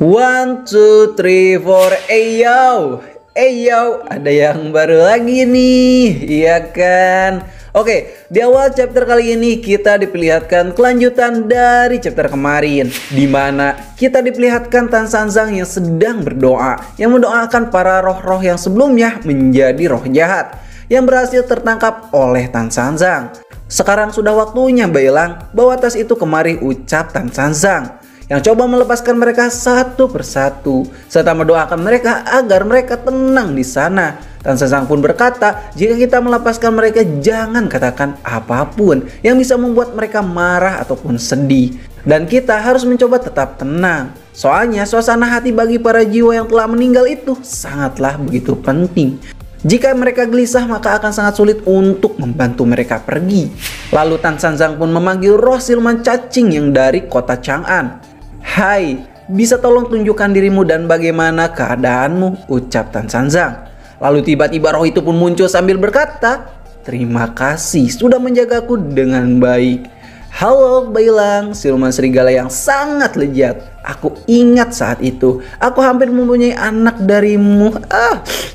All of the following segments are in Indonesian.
One, two, three, four, eyo, eyo, ada yang baru lagi nih, iya kan? Oke, di awal chapter kali ini kita diperlihatkan kelanjutan dari chapter kemarin, di mana kita diperlihatkan Tan Sanzang yang sedang berdoa, yang mendoakan para roh-roh yang sebelumnya menjadi roh jahat, yang berhasil tertangkap oleh Tan Sanzang. Sekarang sudah waktunya Bailang bawa tas itu kemari, ucap Tan Sanzang, yang coba melepaskan mereka satu persatu serta mendoakan mereka agar mereka tenang di sana. Tan Sanzang pun berkata, jika kita melepaskan mereka jangan katakan apapun yang bisa membuat mereka marah ataupun sedih, dan kita harus mencoba tetap tenang. Soalnya suasana hati bagi para jiwa yang telah meninggal itu sangatlah begitu penting. Jika mereka gelisah maka akan sangat sulit untuk membantu mereka pergi. Lalu Tan Sanzang pun memanggil roh siluman cacing yang dari kota Chang'an. Hai, bisa tolong tunjukkan dirimu dan bagaimana keadaanmu, ucap Tan Sanzang. Lalu tiba-tiba roh itu pun muncul sambil berkata, terima kasih sudah menjagaku dengan baik. Halo Bailang, siluman serigala yang sangat lezat. Aku ingat saat itu aku hampir mempunyai anak darimu.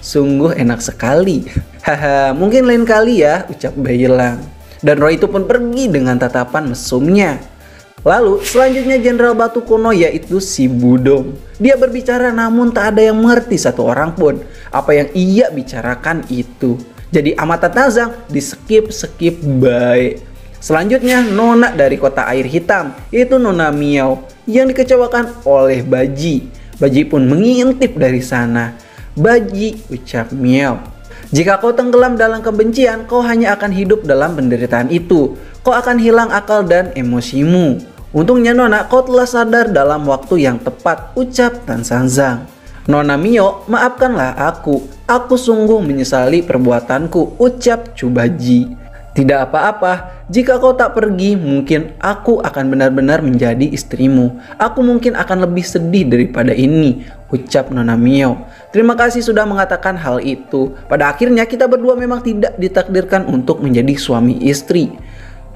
Sungguh enak sekali. Haha, mungkin lain kali ya, ucap Bailang. Dan roh itu pun pergi dengan tatapan mesumnya. Lalu selanjutnya Jenderal Batu Kuno, yaitu si Budong. Dia berbicara namun tak ada yang mengerti satu orang pun apa yang ia bicarakan itu. Jadi amatan Sanzang di skip baik. Selanjutnya Nona dari kota air hitam, yaitu Nona Miao, yang dikecewakan oleh Baji. Baji pun mengintip dari sana. Baji, ucap Miao, jika kau tenggelam dalam kebencian, kau hanya akan hidup dalam penderitaan itu. Kau akan hilang akal dan emosimu. Untungnya Nona, kau telah sadar dalam waktu yang tepat, ucap Tan Sanzang. Nona Mio, maafkanlah aku. Aku sungguh menyesali perbuatanku, ucap Cubaji. Tidak apa-apa, jika kau tak pergi, mungkin aku akan benar-benar menjadi istrimu. Aku mungkin akan lebih sedih daripada ini, ucap Nona Mio. Terima kasih sudah mengatakan hal itu. Pada akhirnya kita berdua memang tidak ditakdirkan untuk menjadi suami istri,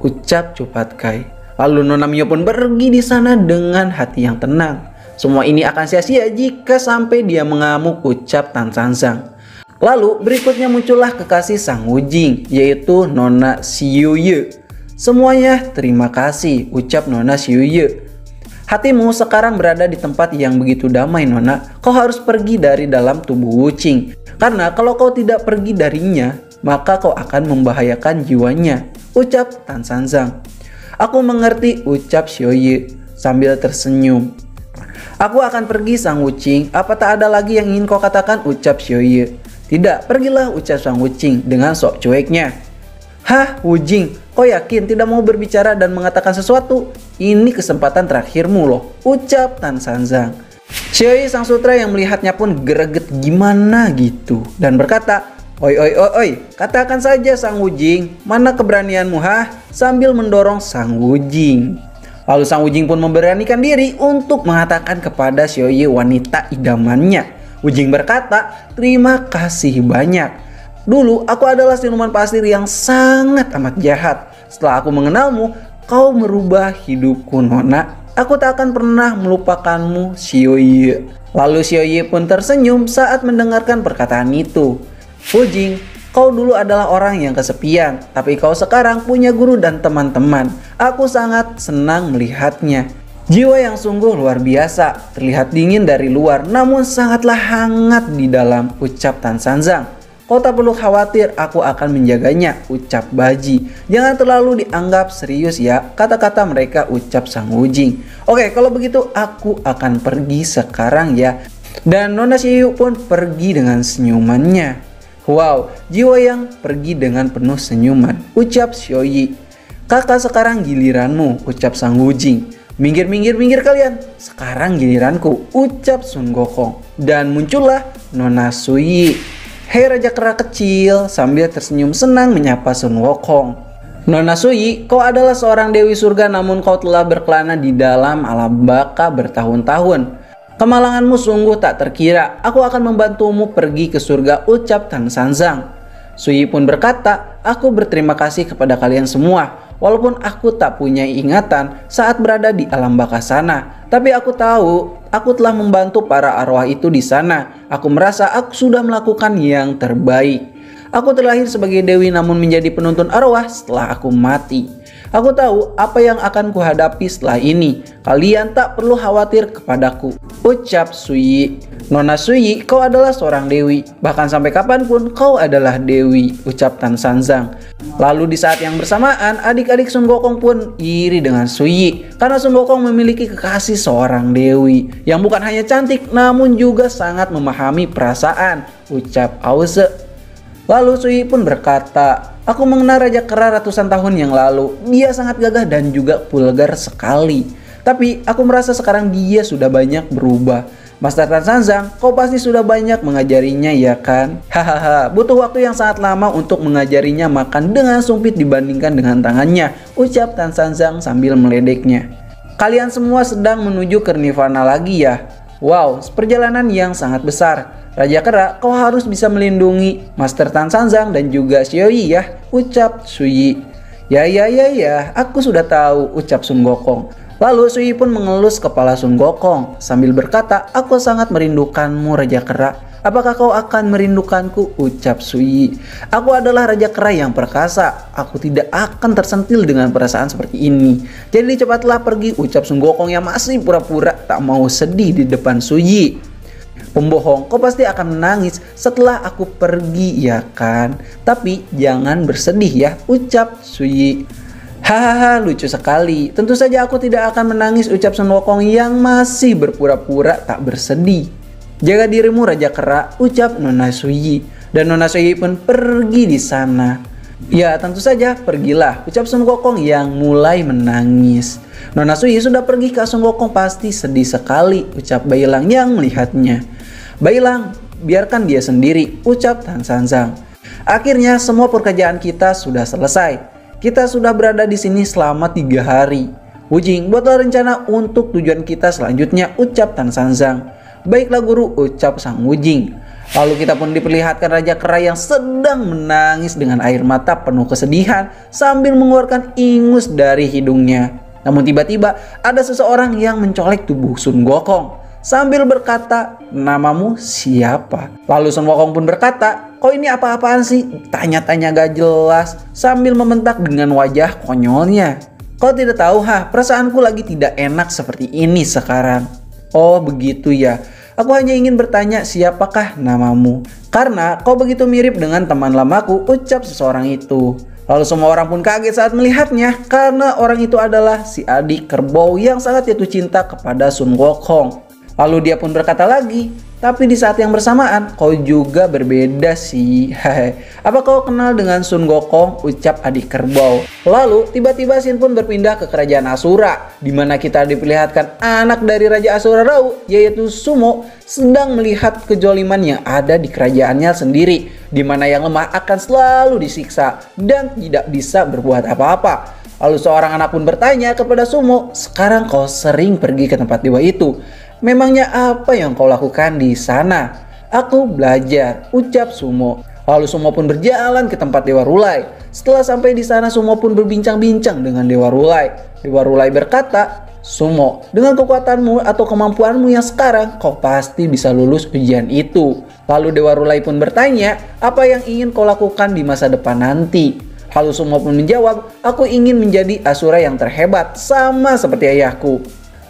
ucap Cupat Kai. Lalu Nona Mio pun pergi di sana dengan hati yang tenang. Semua ini akan sia-sia jika sampai dia mengamuk, ucap Tan Sanzang. Lalu berikutnya muncullah kekasih Sang Wujing, yaitu Nona Xiuye. Semuanya terima kasih, ucap Nona Xiuye. Hatimu sekarang berada di tempat yang begitu damai Nona. Kau harus pergi dari dalam tubuh Wuqing. Karena kalau kau tidak pergi darinya, maka kau akan membahayakan jiwanya, ucap Tan Sanzang. Aku mengerti, ucap Xiuye sambil tersenyum. Aku akan pergi Sang Wuqing. Apa tak ada lagi yang ingin kau katakan, ucap Xiuye. Tidak, pergilah, ucap Sang Wuqing dengan sok cueknya. Hah, Wujing, kau yakin tidak mau berbicara dan mengatakan sesuatu? Ini kesempatan terakhirmu loh, ucap Tan Sanzang. Xiuye Sang Sutra yang melihatnya pun greget gimana gitu dan berkata, oi, katakan saja Sang Wujing, mana keberanianmu sambil mendorong Sang Wujing. Lalu Sang Wujing pun memberanikan diri untuk mengatakan kepada Xiuye wanita idamannya. Wujing berkata, terima kasih banyak. Dulu aku adalah siluman pasir yang sangat amat jahat. Setelah aku mengenalmu, kau merubah hidupku Nona. Aku tak akan pernah melupakanmu, Xiuye. Lalu Xiuye pun tersenyum saat mendengarkan perkataan itu. Wujing, kau dulu adalah orang yang kesepian, tapi kau sekarang punya guru dan teman-teman. Aku sangat senang melihatnya. Jiwa yang sungguh luar biasa, terlihat dingin dari luar namun sangatlah hangat di dalam, ucap Tan Sanzang. Kau tak perlu khawatir, aku akan menjaganya, ucap Baji. Jangan terlalu dianggap serius ya, kata-kata mereka, ucap Sang Wujing. Oke, kalau begitu aku akan pergi sekarang ya. Dan Nona Xiuye pun pergi dengan senyumannya. Wow, jiwa yang pergi dengan penuh senyuman, ucap Xiuye. Kakak sekarang giliranmu, ucap Sang Wujing. Minggir kalian, sekarang giliranku, ucap Sun Gokong. Dan muncullah Nona Sui. Hei Raja Kera kecil, sambil tersenyum senang menyapa Sun Gokong. Nona Sui, kau adalah seorang dewi surga namun kau telah berkelana di dalam alam baka bertahun-tahun. Kemalanganmu sungguh tak terkira. Aku akan membantumu pergi ke surga, ucap Tan Sanzang. Sui pun berkata, aku berterima kasih kepada kalian semua. Walaupun aku tak punya ingatan saat berada di alam baka sana, tapi aku tahu aku telah membantu para arwah itu di sana. Aku merasa aku sudah melakukan yang terbaik. Aku terlahir sebagai dewi namun menjadi penuntun arwah setelah aku mati. Aku tahu apa yang akan kuhadapi setelah ini. Kalian tak perlu khawatir kepadaku, ucap Suyi. Nona Suyi, kau adalah seorang dewi. Bahkan sampai kapanpun kau adalah dewi, ucap Tan Sanzang. Lalu di saat yang bersamaan, adik-adik Sun Gokong pun iri dengan Suyi. Karena Sun Gokong memiliki kekasih seorang dewi yang bukan hanya cantik namun juga sangat memahami perasaan, ucap Auze. Lalu Suyi pun berkata, aku mengenal Raja Kera ratusan tahun yang lalu. Dia sangat gagah dan juga vulgar sekali. Tapi aku merasa sekarang dia sudah banyak berubah. Master Tan Sanzang, kau pasti sudah banyak mengajarinya ya kan? Hahaha, butuh waktu yang sangat lama untuk mengajarinya makan dengan sumpit dibandingkan dengan tangannya, ucap Tan Sanzang sambil meledeknya. Kalian semua sedang menuju ke Nirvana lagi ya? Wow, perjalanan yang sangat besar. Raja Kera, kau harus bisa melindungi Master Tan Sanzang dan juga Xiaoyi ya, ucap Suyi. Ya, aku sudah tahu, ucap Sun Gokong. Lalu Suyi pun mengelus kepala Sun Gokong sambil berkata, aku sangat merindukanmu Raja Kera. Apakah kau akan merindukanku? Ucap Suyi. Aku adalah Raja Kera yang perkasa. Aku tidak akan tersentil dengan perasaan seperti ini. Jadi cepatlah pergi, ucap Sun Gokong yang masih pura-pura tak mau sedih di depan Suyi. Pembohong, kau pasti akan menangis setelah aku pergi ya kan? Tapi jangan bersedih ya, ucap Suyi. Hahaha, lucu sekali. Tentu saja aku tidak akan menangis, ucap Sun Gokong yang masih berpura-pura tak bersedih. Jaga dirimu Raja Kera, ucap Nona Suyi. Dan Nona Suyi pun pergi di sana. Ya tentu saja pergilah, ucap Sun Gokong yang mulai menangis. Nona Suyi sudah pergi, Kak Sun Gokong pasti sedih sekali, ucap Bailang yang melihatnya. Bailang, biarkan dia sendiri, ucap Tan Sanzang. Akhirnya semua pekerjaan kita sudah selesai. Kita sudah berada di sini selama 3 hari. Wujing, buatlah rencana untuk tujuan kita selanjutnya, ucap Tan Sanzang. Baiklah guru, ucap sang Wujing. Lalu kita pun diperlihatkan Raja Kera yang sedang menangis dengan air mata penuh kesedihan sambil mengeluarkan ingus dari hidungnya. Namun tiba-tiba ada seseorang yang mencolek tubuh Sun Gokong sambil berkata, namamu siapa? Lalu Sun Gokong pun berkata, kok ini apa-apaan sih? Tanya-tanya gak jelas sambil membentak dengan wajah konyolnya. Kau tidak tahu perasaanku lagi tidak enak seperti ini sekarang. Oh begitu ya. Aku hanya ingin bertanya siapakah namamu? Karena kau begitu mirip dengan teman lamaku, ucap seseorang itu. Lalu semua orang pun kaget saat melihatnya karena orang itu adalah si adik kerbau yang sangat jatuh cinta kepada Sun Gokong. Lalu dia pun berkata lagi, tapi di saat yang bersamaan kau juga berbeda sih. Apa kau kenal dengan Sun Gokong? Ucap adik kerbau. Lalu tiba-tiba Shin pun berpindah ke kerajaan Asura, di mana kita diperlihatkan anak dari Raja Asura Rau, yaitu Sumo, sedang melihat kejoliman yang ada di kerajaannya sendiri, di mana yang lemah akan selalu disiksa dan tidak bisa berbuat apa-apa. Lalu seorang anak pun bertanya kepada Sumo, sekarang kau sering pergi ke tempat dewa itu. Memangnya apa yang kau lakukan di sana? Aku belajar, ucap Sumo. Lalu Sumo pun berjalan ke tempat Dewa Rulai. Setelah sampai di sana, Sumo pun berbincang-bincang dengan Dewa Rulai. Dewa Rulai berkata, Sumo, dengan kekuatanmu atau kemampuanmu yang sekarang, kau pasti bisa lulus ujian itu. Lalu Dewa Rulai pun bertanya, apa yang ingin kau lakukan di masa depan nanti? Lalu Sumo pun menjawab, aku ingin menjadi Asura yang terhebat, sama seperti ayahku.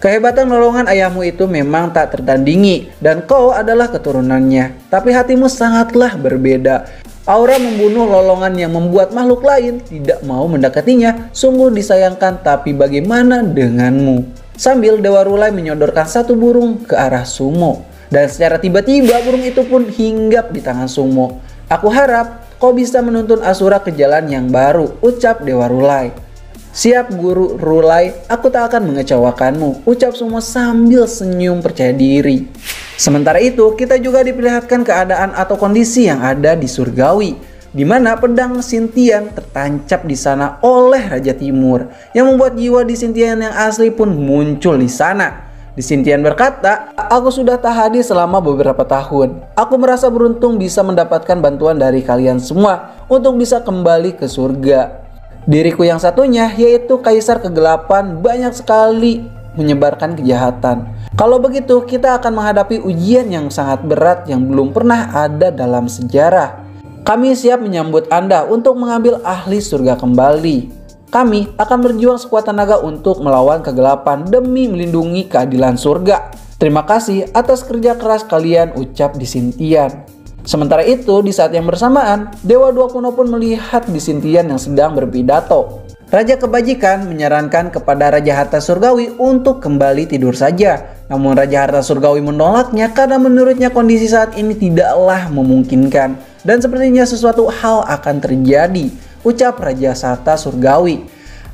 Kehebatan lolongan ayahmu itu memang tak tertandingi dan kau adalah keturunannya. Tapi hatimu sangatlah berbeda. Aura membunuh lolongan yang membuat makhluk lain tidak mau mendekatinya. Sungguh disayangkan, tapi bagaimana denganmu? Sambil Dewa Rulai menyodorkan satu burung ke arah Sumo. Dan secara tiba-tiba burung itu pun hinggap di tangan Sumo. Aku harap kau bisa menuntun Asura ke jalan yang baru, ucap Dewa Rulai. Siap Guru Rulai, aku tak akan mengecewakanmu, ucap Sumo sambil senyum percaya diri. Sementara itu, kita juga diperlihatkan keadaan atau kondisi yang ada di Surgawi, di mana pedang Sintian tertancap di sana oleh Raja Timur, yang membuat jiwa di Sintian yang asli pun muncul di sana. Di Sintian berkata, aku sudah tak hadir selama beberapa tahun. Aku merasa beruntung bisa mendapatkan bantuan dari kalian semua untuk bisa kembali ke surga. Diriku yang satunya, yaitu Kaisar Kegelapan, banyak sekali menyebarkan kejahatan. Kalau begitu, kita akan menghadapi ujian yang sangat berat yang belum pernah ada dalam sejarah. Kami siap menyambut Anda untuk mengambil ahli surga kembali. Kami akan berjuang sekuat tenaga untuk melawan kegelapan demi melindungi keadilan surga. Terima kasih atas kerja keras kalian, ucap Disintian. Sementara itu, di saat yang bersamaan, Dewa Dua Kuno pun melihat Disintian yang sedang berpidato. Raja Kebajikan menyarankan kepada Raja Harta Surgawi untuk kembali tidur saja. Namun Raja Harta Surgawi menolaknya karena menurutnya kondisi saat ini tidaklah memungkinkan. Dan sepertinya sesuatu hal akan terjadi, ucap Raja Harta Surgawi.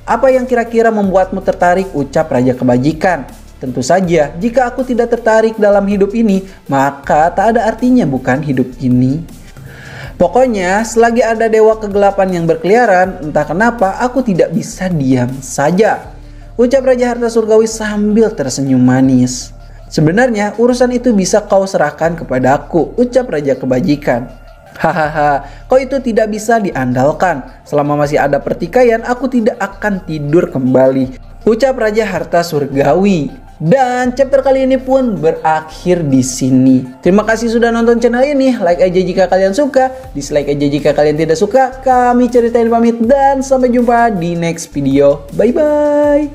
Apa yang kira-kira membuatmu tertarik, ucap Raja Kebajikan. Tentu saja, jika aku tidak tertarik dalam hidup ini, maka tak ada artinya bukan hidup ini. Pokoknya, selagi ada dewa kegelapan yang berkeliaran, entah kenapa aku tidak bisa diam saja, ucap Raja Harta Surgawi sambil tersenyum manis. Sebenarnya urusan itu bisa kau serahkan kepada aku, ucap Raja Kebajikan. Hahaha, kau itu tidak bisa diandalkan. Selama masih ada pertikaian, aku tidak akan tidur kembali, ucap Raja Harta Surgawi. Dan chapter kali ini pun berakhir di sini. Terima kasih sudah nonton channel ini. Like aja jika kalian suka, dislike aja jika kalian tidak suka. Kami Ceritain pamit dan sampai jumpa di next video. Bye bye.